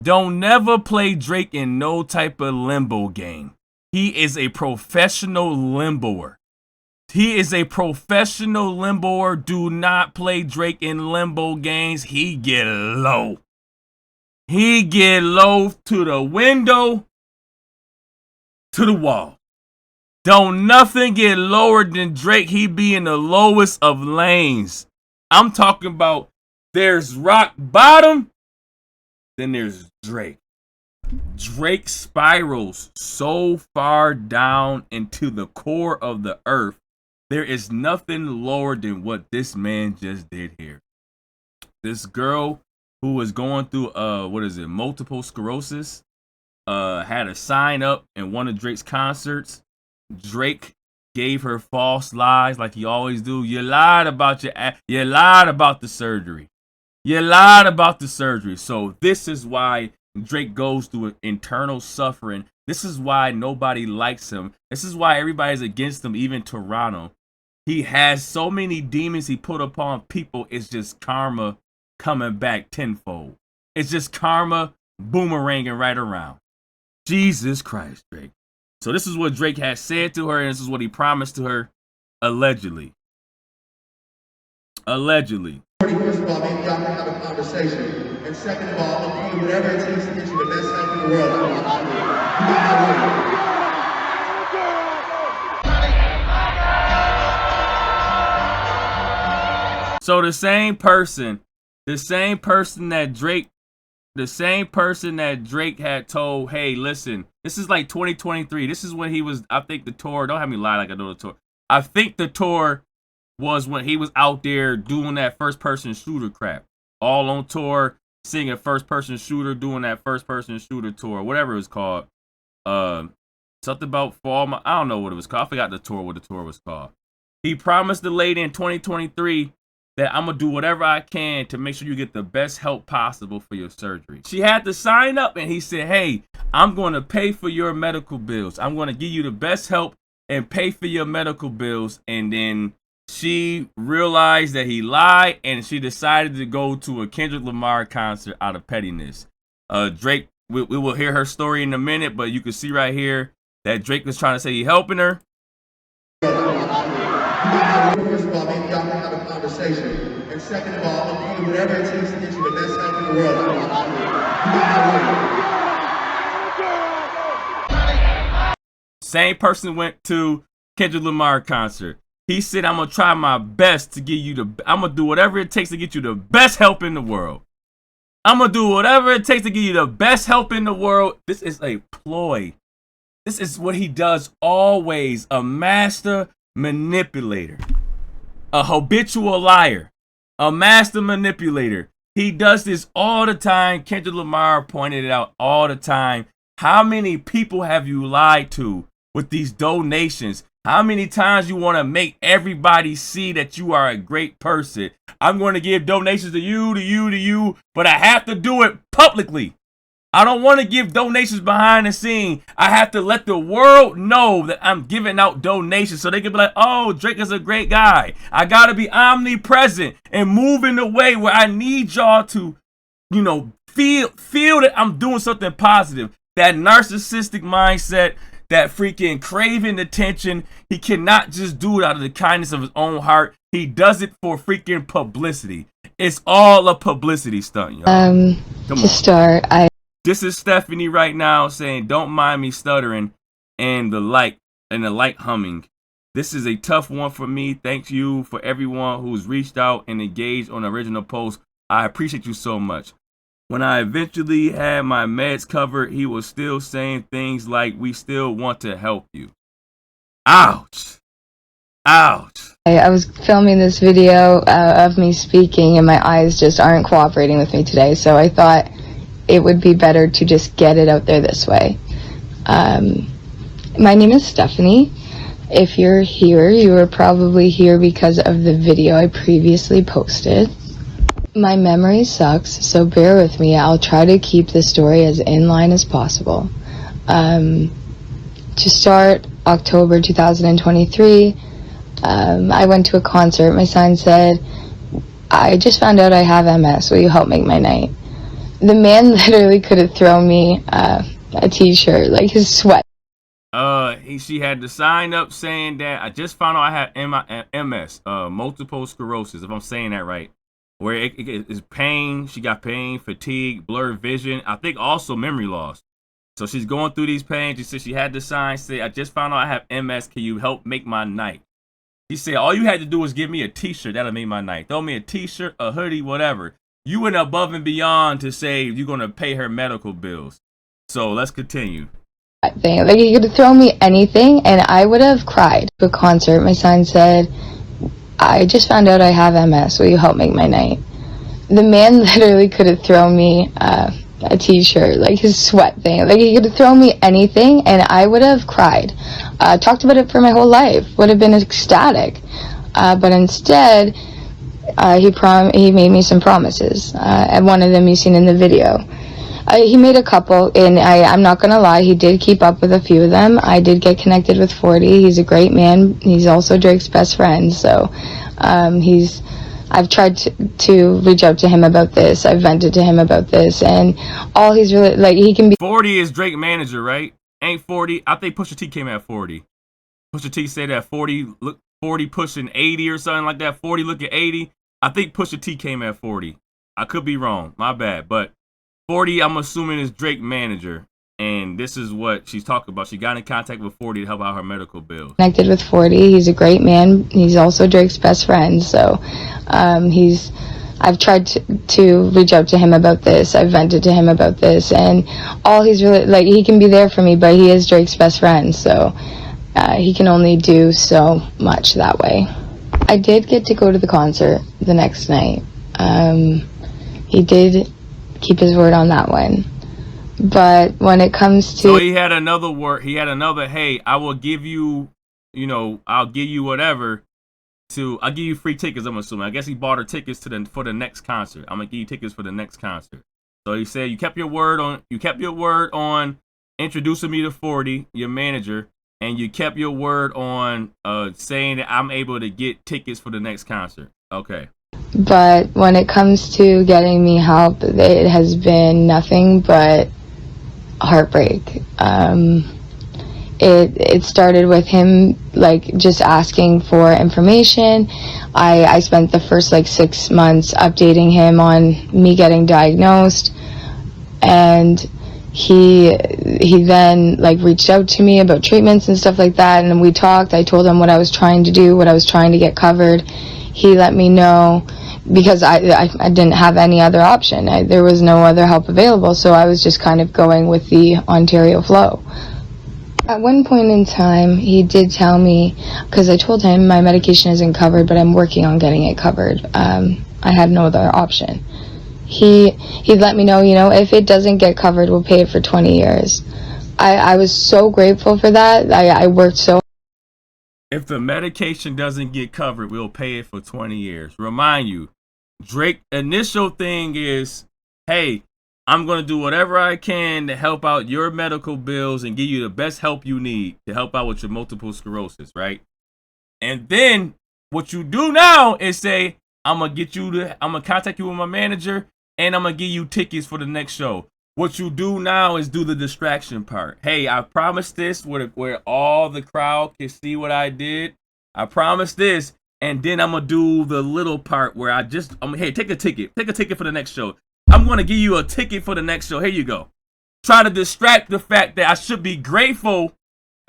Don't never play Drake in no type of limbo game. He is a professional limboer. He is a professional limboer. Do not play Drake in limbo games. He get low. He get low to the window, to the wall. Don't nothing get lower than Drake. He be in the lowest of lanes. I'm talking about there's rock bottom, then there's Drake. Drake spirals so far down into the core of the earth. There is nothing lower than what this man just did here. This girl who was going through multiple sclerosis, had a sign up in one of Drake's concerts. Drake gave her false lies like he always do. You lied about the surgery. You lied about the surgery. So this is why Drake goes through internal suffering. This is why nobody likes him. This is why everybody's against him, even Toronto. He has so many demons he put upon people. It's just karma coming back tenfold. It's just karma boomeranging right around. Jesus Christ, Drake. So this is what Drake has said to her, and this is what he promised to her, allegedly. Allegedly. First of all, maybe y'all can have a conversation. And second of all, I'm gonna do whatever it takes to get you the best help in the world. So the same person that Drake had told, hey, listen, this is like 2023. This is when he was, I think the tour, don't have me lie like I know the tour. I think the tour was when he was out there doing that first person shooter crap. All on tour, singing first person shooter, doing that first person shooter tour, whatever it was called. Something about fall, I don't know what it was called. I forgot what the tour was called. He promised the lady in 2023 that I'm going to do whatever I can to make sure you get the best help possible for your surgery. She had to sign up, and he said, hey, I'm going to pay for your medical bills. I'm going to give you the best help and pay for your medical bills. And then she realized that he lied, and she decided to go to a Kendrick Lamar concert out of pettiness. Drake, we will hear her story in a minute, but you can see right here that Drake was trying to say he helping her. First of all, maybe y'all can have a conversation. And second of all, I'm gonna do whatever it takes to get you the best help in the world. Same person went to Kendrick Lamar concert. He said, I'm gonna try my best to give you I'm gonna do whatever it takes to get you the best help in the world. I'm gonna do whatever it takes to give you the best help in the world. This is a ploy. This is what he does always. A master manipulator, a habitual liar, a master manipulator. He does this all the time. Kendrick Lamar pointed it out all the time. How many people have you lied to with these donations? How many times you want to make everybody see that you are a great person? I'm going to give donations to you, but I have to do it publicly. I don't want to give donations behind the scene. I have to let the world know that I'm giving out donations so they can be like, oh, Drake is a great guy. I got to be omnipresent and move in a way where I need y'all to, feel that I'm doing something positive. That narcissistic mindset, that freaking craving attention. He cannot just do it out of the kindness of his own heart. He does it for freaking publicity. It's all a publicity stunt, y'all. Start, This is Stephanie right now saying, don't mind me stuttering and the light humming. This is a tough one for me. Thank you for everyone who's reached out and engaged on the original post. I appreciate you so much. When I eventually had my meds covered, he was still saying things like, we still want to help you. Ouch. Ouch. I was filming this video of me speaking, and my eyes just aren't cooperating with me today, so I thought it would be better to just get it out there this way. My name is Stephanie. If you're here, you are probably here because of the video I previously posted. My memory sucks, so bear with me. I'll try to keep the story as in line as possible. To start, October 2023, I went to a concert. My sign said, I just found out I have MS. Will you help make my night? The man literally could have thrown me a t-shirt, like his sweat. She had to sign up saying that I just found out I had MS, multiple sclerosis, if I'm saying that right. Where it is pain, she got pain, fatigue, blurred vision, I think also memory loss. So she's going through these pains. She said she had to say, I just found out I have MS. Can you help make my night? He said, all you had to do was give me a t-shirt. That'll make my night. Throw me a t-shirt, a hoodie, whatever. You went above and beyond to say you're going to pay her medical bills. So let's continue. Thing. Like, he could have thrown me anything and I would have cried. At a concert, my son said, I just found out I have MS. Will you help make my night? The man literally could have thrown me a t-shirt, like his sweat thing. Like, he could have thrown me anything and I would have cried. Talked about it for my whole life. Would have been ecstatic. But instead, he made me some promises. And one of them you've seen in the video. He made a couple, and I'm not gonna lie, he did keep up with a few of them. I did get connected with 40. He's a great man. He's also Drake's best friend, so I've tried to reach out to him about this. I've vented to him about this, and all he's really, like, he can be... 40 is Drake's manager, right? Ain't 40? I think Pusha T came at 40. Pusha T said that 40 pushing 80 or something like that. 40 looking 80. I think Pusha T came at 40. I could be wrong. My bad, but 40, I'm assuming, is Drake's manager, and this is what she's talking about. She got in contact with 40 to help out her medical bills. Connected with 40. He's a great man. He's also Drake's best friend, so I've tried to reach out to him about this. I've vented to him about this, and all he's really, like, he can be there for me, but he is Drake's best friend, so he can only do so much that way. I did get to go to the concert the next night. He did keep his word on that one, but when it comes to... So he had another word. He had another, hey, I will give you, I'll give you whatever I'll give you free tickets, I'm assuming. I guess he bought her tickets for the next concert. I'm gonna give you tickets for the next concert. So he said, you kept your word on introducing me to 40, your manager, and you kept your word on saying that I'm able to get tickets for the next concert. Okay. But when it comes to getting me help, it has been nothing but heartbreak. It started with him, like, just asking for information. I spent the first 6 months updating him on me getting diagnosed, and he then reached out to me about treatments and stuff like that, and we talked. I told him what I was trying to do, what I was trying to get covered. He let me know, because I didn't have any other option. There was no other help available, so I was just kind of going with the Ontario flow. At one point in time, he did tell me, because I told him my medication isn't covered, but I'm working on getting it covered. I had no other option. He let me know, if it doesn't get covered, we'll pay it for 20 years. I was so grateful for that. I worked so hard. If the medication doesn't get covered, we'll pay it for 20 years. Remind you, Drake's initial thing is, hey, I'm going to do whatever I can to help out your medical bills and give you the best help you need to help out with your multiple sclerosis, right? And then what you do now is say, I'm going to contact you with my manager, and I'm going to give you tickets for the next show. What you do now is do the distraction part. Hey, I promised this where all the crowd can see what I did. I promised this, and then I'm going to do the little part where hey, take a ticket. Take a ticket for the next show. I'm going to give you a ticket for the next show. Here you go. Try to distract the fact that I should be grateful.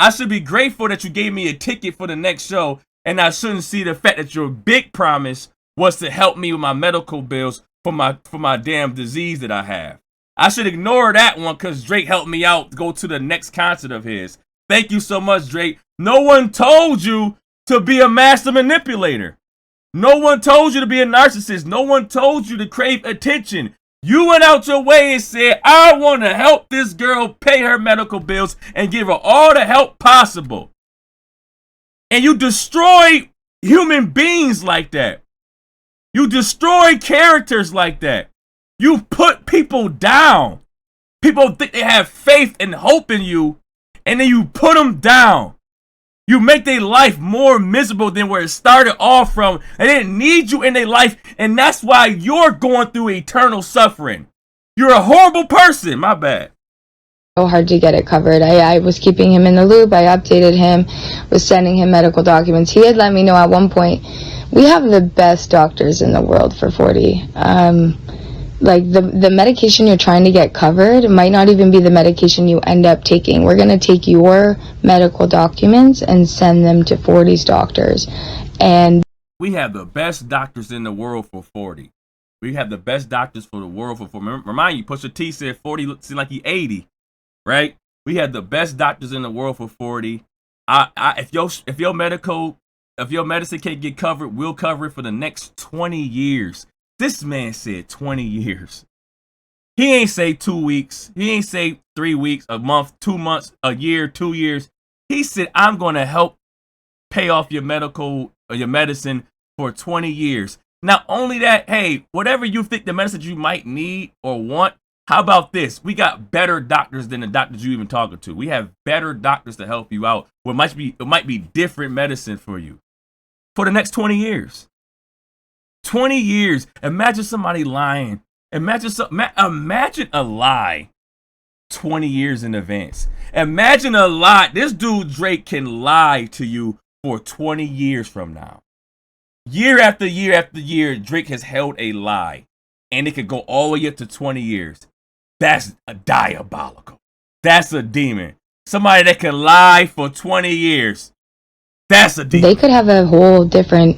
I should be grateful that you gave me a ticket for the next show, and I shouldn't see the fact that your big promise was to help me with my medical bills for my damn disease that I have. I should ignore that one because Drake helped me out to go to the next concert of his. Thank you so much, Drake. No one told you to be a master manipulator. No one told you to be a narcissist. No one told you to crave attention. You went out your way and said, I want to help this girl pay her medical bills and give her all the help possible. And you destroy human beings like that. You destroy characters like that. You put people down. People think they have faith and hope in you, and then you put them down. You make their life more miserable than where it started off from. They didn't need you in their life, and that's why you're going through eternal suffering. You're a horrible person. My bad. So hard to get it covered. I was keeping him in the loop. I updated him, was sending him medical documents. He had let me know at one point, we have the best doctors in the world for 40. Like the medication you're trying to get covered might not even be the medication you end up taking. We're going to take your medical documents and send them to 40's doctors. And we have the best doctors in the world for 40. We have the best doctors for the world for 40. Remind you, Pusha T said 40 seemed like he 80, right? We have the best doctors in the world for 40. If your medicine can't get covered, we'll cover it for the next 20 years. This man said 20 years. He ain't say 2 weeks. He ain't say 3 weeks, a month, 2 months, a year, 2 years. He said, I'm going to help pay off your medical or your medicine for 20 years. Not only that, hey, whatever you think the medicine you might need or want, how about this? We got better doctors than the doctors you even talking to. We have better doctors to help you out. It might be different medicine for you for the next 20 years. 20 years. Imagine somebody lying. Imagine a lie 20 years in advance. Imagine a lie. This dude Drake can lie to you for 20 years from now. Year after year after year, Drake has held a lie. And it could go all the way up to 20 years. That's a diabolical. That's a demon. Somebody that can lie for 20 years. That's a demon. They could have a whole different,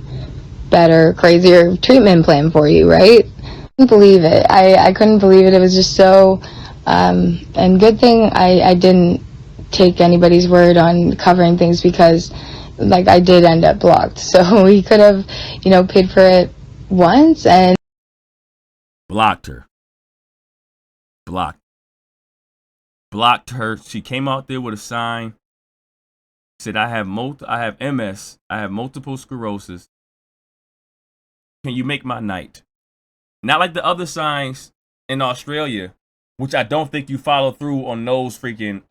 better, crazier treatment plan for you, right? I couldn't believe it. I couldn't believe it. It was just so, and good thing I didn't take anybody's word on covering things because, like, I did end up blocked. So we could have, paid for it once and blocked her. Blocked her. She came out there with a sign. Said, I have MS. I have multiple sclerosis. Can you make my night? Not like the other signs in Australia, which I don't think you follow through on those freaking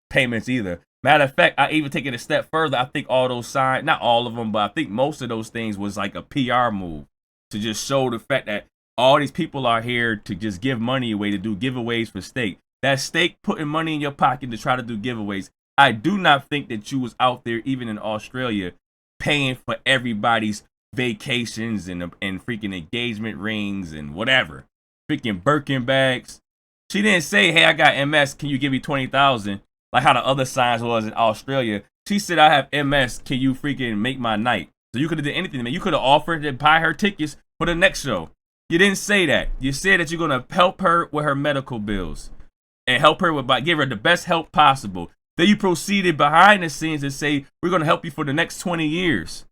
payments either. Matter of fact, I even take it a step further. I think all those signs, not all of them, but I think most of those things was like a PR move to just show the fact that all these people are here to just give money away, to do giveaways for steak. That steak putting money in your pocket to try to do giveaways. I do not think that you was out there, even in Australia, paying for everybody's vacations and freaking engagement rings and whatever. Freaking Birkin bags. She didn't say, hey, I got MS. Can you give me 20,000? Like how the other signs was in Australia. She said, I have MS. Can you freaking make my night? So you could have did anything, man. You could have offered to buy her tickets for the next show. You didn't say that. You said that you're going to help her with her medical bills and help her give her the best help possible. Then you proceeded behind the scenes and say, we're going to help you for the next 20 years.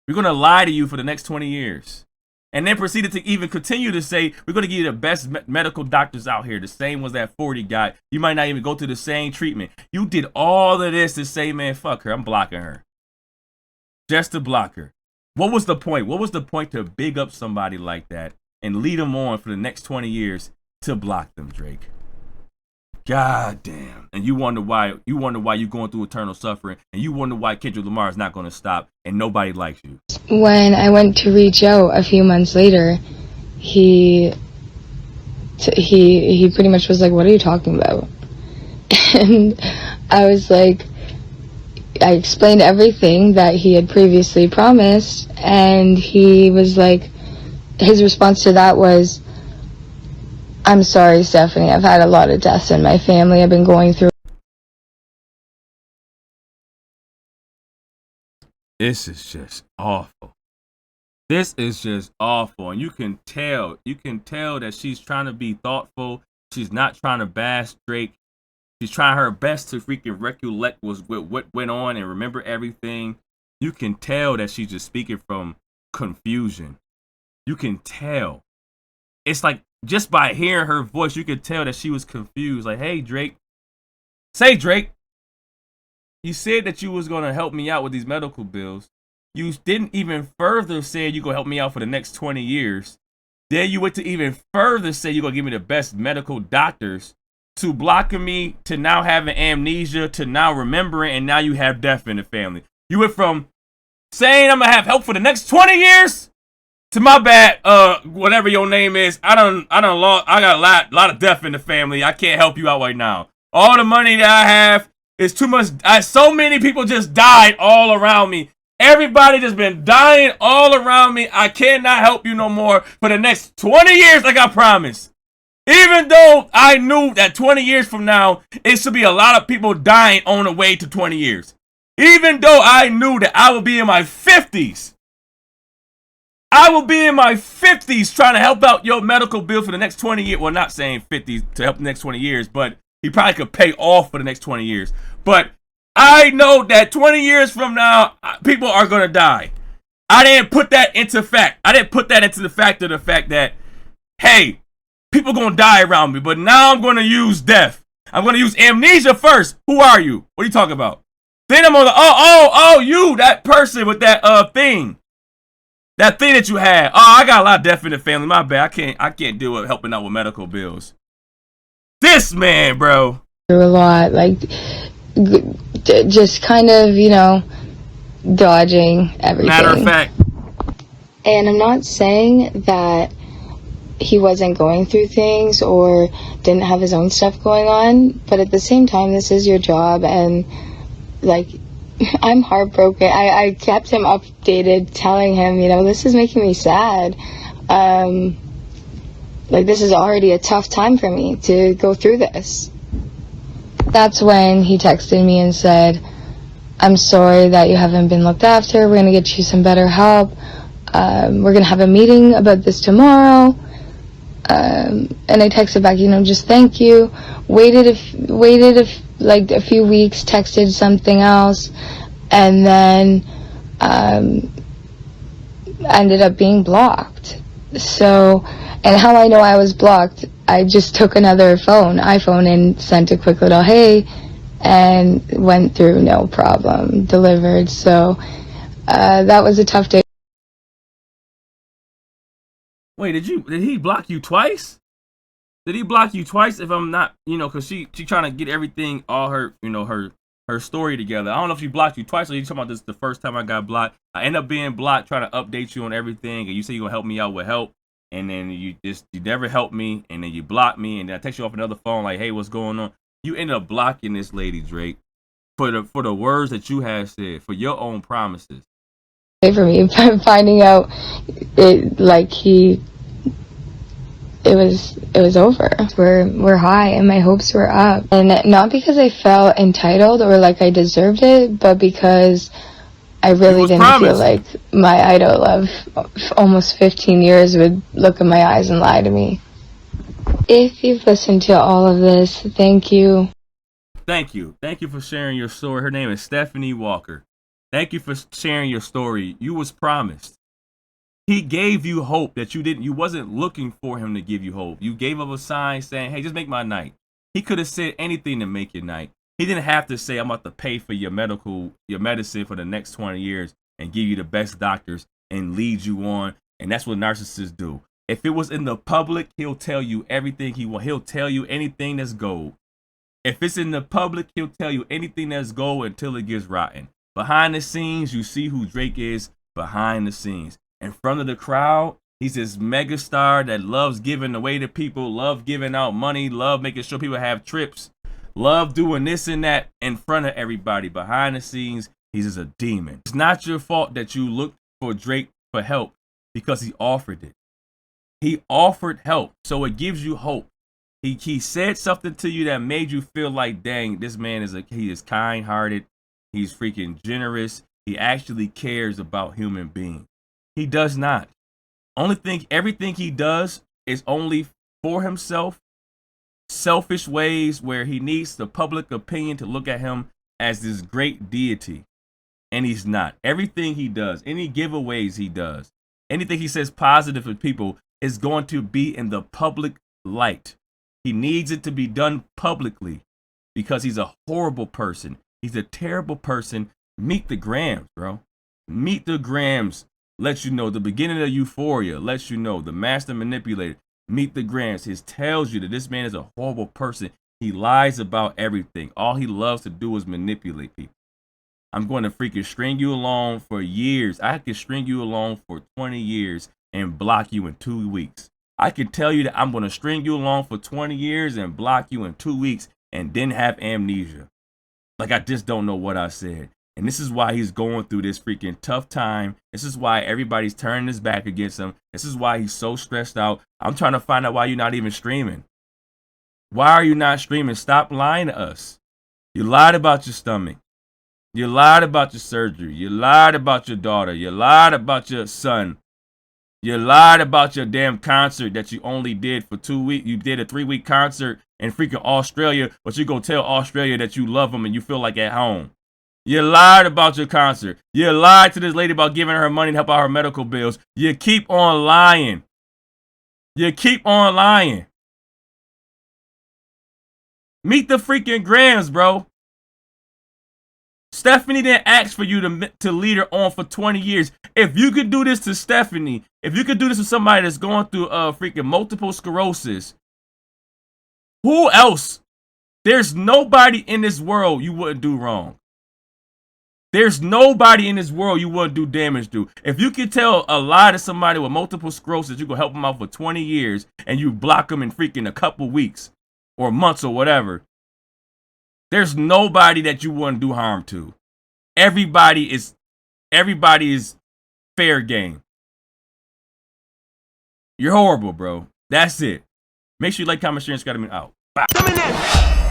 We're going to lie to you for the next 20 years. And then proceeded to even continue to say, we're going to give you the best medical doctors out here, the same ones that 40 got. You might not even go through the same treatment. You did all of this to say, man, fuck her. I'm blocking her. Just to block her. What was the point? What was the point to big up somebody like that and lead them on for the next 20 years to block them, Drake? God damn. And you wonder why you're going through eternal suffering, and you wonder why Kendrick Lamar is not going to stop and nobody likes you. When I went to reach out a few months later, he pretty much was like, what are you talking about? And I was like, I explained everything that he had previously promised, and he was like, his response to that was, I'm sorry, Stephanie, I've had a lot of deaths in my family. I've been going through. This is just awful. This is just awful. And you can tell that she's trying to be thoughtful. She's not trying to bash Drake. She's trying her best to freaking recollect what went on and remember everything. You can tell that she's just speaking from confusion. You can tell. It's like just by hearing her voice, you could tell that she was confused. Like, hey, Drake. Say, Drake. You said that you was going to help me out with these medical bills. You didn't even further say you're going to help me out for the next 20 years. Then you went to even further say you're going to give me the best medical doctors, to blocking me, to now having amnesia, to now remembering, and now you have death in the family. You went from saying I'm going to have help for the next 20 years To my bad, whatever your name is, I got a lot of death in the family. I can't help you out right now. All the money that I have is too much. So many people just died all around me. Everybody just been dying all around me. I cannot help you no more for the next 20 years like I promised. Even though I knew that 20 years from now, it should be a lot of people dying on the way to 20 years. Even though I knew that I would be in my 50s. I will be in my 50s trying to help out your medical bill for the next 20 years. Well, not saying 50 to help the next 20 years, but he probably could pay off for the next 20 years. But I know that 20 years from now, people are going to die. I didn't put that into fact. I didn't put that into the fact that, hey, people going to die around me. But now I'm going to use death. I'm going to use amnesia first. Who are you? What are you talking about? Then I'm going to, you, that person with that thing. That thing that you had. Oh, I got a lot of death in the family. My bad. I can't deal with helping out with medical bills. This man, bro. Through a lot, like just kind of, dodging everything. Matter of fact. And I'm not saying that he wasn't going through things or didn't have his own stuff going on, but at the same time, this is your job, and like, I'm heartbroken. I kept him updated, telling him, this is making me sad. Like, this is already a tough time for me to go through this. That's when he texted me and said, I'm sorry that you haven't been looked after. We're going to get you some better help. We're going to have a meeting about this tomorrow. And I texted back, just thank you. Waited a few weeks, texted something else, and then ended up being blocked. So, and how I know I was blocked, I just took another iPhone, and sent a quick little hey, and went through, no problem, delivered. So that was a tough day. Wait, did he block you twice? Did he block you twice? If I'm not, because she trying to get everything, all her, her story together. I don't know if she blocked you twice or you talking about this the first time I got blocked. I end up being blocked, trying to update you on everything, and you say you're gonna help me out with help, and then you never help me, and then you block me, and then I text you off another phone like, hey, what's going on? You end up blocking this lady, Drake, for the words that you had said, for your own promises. For me, finding out it was over. We're high and my hopes were up. And not because I felt entitled or like I deserved it, but because I really didn't feel like my idol of almost 15 years would look in my eyes and lie to me. If you've listened to all of this, thank you. Thank you. Thank you for sharing your story. Her name is Stephanie Walker. Thank you for sharing your story. You was promised. He gave you hope that you wasn't looking for him to give you hope. You gave up a sign saying, hey, just make my night. He could have said anything to make your night. He didn't have to say, I'm about to pay for your medicine for the next 20 years and give you the best doctors and lead you on. And that's what narcissists do. If it was in the public, he'll tell you everything he wants. He'll tell you anything that's gold. If it's in the public, he'll tell you anything that's gold until it gets rotten. Behind the scenes, you see who Drake is behind the scenes. In front of the crowd, he's this megastar that loves giving away to people, love giving out money, love making sure people have trips, love doing this and that in front of everybody. Behind the scenes, he's just a demon. It's not your fault that you looked for Drake for help because he offered it. He offered help, so it gives you hope. He said something to you that made you feel like, dang, this man he is kind-hearted. He's freaking generous. He actually cares about human beings. He does not. Everything he does is only for himself. Selfish ways where he needs the public opinion to look at him as this great deity. And he's not. Everything he does, any giveaways he does, anything he says positive for people is going to be in the public light. He needs it to be done publicly because he's a horrible person. He's a terrible person. Meet the Grams, bro. Meet the Grams. Lets you know the beginning of Euphoria. Lets you know the master manipulator. Meet the Grams. He tells you that this man is a horrible person. He lies about everything. All he loves to do is manipulate people. I'm going to freaking string you along for years. I could string you along for 20 years and block you in 2 weeks. I can tell you that I'm going to string you along for 20 years and block you in 2 weeks and then have amnesia. Like I just don't know what I said. And this is why he's going through this freaking tough time. This is why everybody's turning his back against him. This is why he's so stressed out. I'm trying to find out why you're not even streaming. Why are you not streaming? Stop lying to us. You lied about your stomach. You lied about your surgery. You lied about your daughter. You lied about your son. You lied about your damn concert that you only did for 2 weeks. You did a 3-week concert in freaking Australia, but you go tell Australia that you love them and you feel like at home. You lied about your concert. You lied to this lady about giving her money to help out her medical bills. You keep on lying. You keep on lying. Meet the freaking Grams, bro. Stephanie didn't ask for you to lead her on for 20 years. If you could do this to Stephanie, if you could do this to somebody that's going through freaking multiple sclerosis, who else? There's nobody in this world you wouldn't do wrong. There's nobody in this world you wouldn't do damage to. If you could tell a lie to somebody with multiple sclerosis, you can help them out for 20 years and you block them in freaking a couple weeks or months or whatever. There's nobody that you wouldn't do harm to. Everybody is fair game. You're horrible, bro. That's it. Make sure you like, comment, share, and subscribe to me out. Bye.